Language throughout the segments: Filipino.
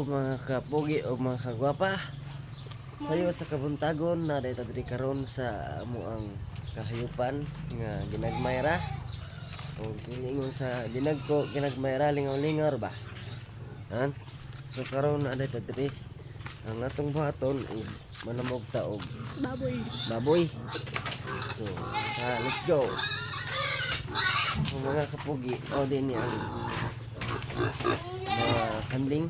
mga kapugi o mga kagwapa. Sayo sa kabuntagon na dito diri karon sa amuang kahayupan nga ginagmayra. O kiningon sa ginagko ginagmayra lingaw-lingaw ba. Han? So karon na dito diri ang atong buhaton is manamog taog baboy. So, let's go. So, mga kapugi, o din yan mga kanding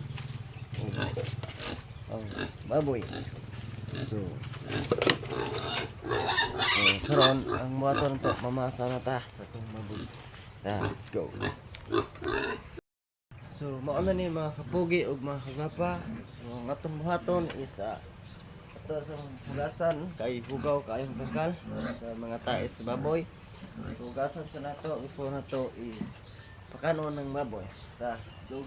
baboy. So karon ang buhaton to mamasa na ta sa itong baboy. Let's go. So mauna ni mga kapugi o mga kagapa, ang atong buhaton is ito sa hugasan kay hugaw kayong tangkal sa mga tais sa baboy. Hugasan sa nato before nato ipakanon ng baboy. Go.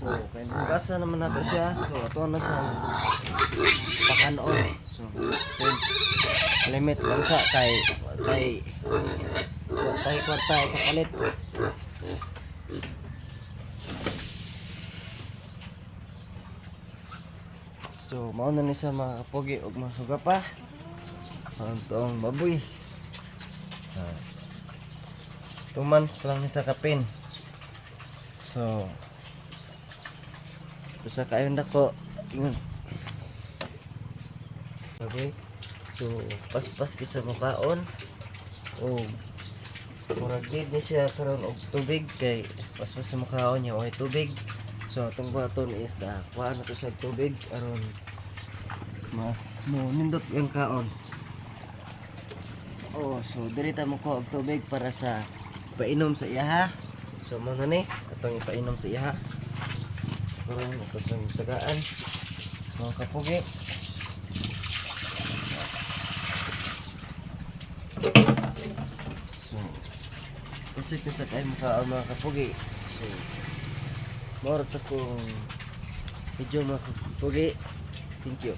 So, kaya hugasan naman nato siya. So, ito na sa pakanon. So, limit lang sa kay kwarta ipapalit. So, mauna ni sa mga kapogi o mga hugapa. Ang baboy. 2 months pa lang ni sa kapin. So, sa kayong dako yun baboy. So, paspas kisa makaon o murag need ni siya karon og tubig kay paspas sa makaon niya o tubig. So, itong buhaton is kuha na to sa tubig aron mas mo nindot yung kaon. So dirita mo ko og tubig para sa painom sa iyaha. So mga ni atong ipainom sa iyaha. Karon ito sa tagaan mga kapugi. So kasi sa kay mga kapugi. So more sa kong video mga kapugi. Thank you.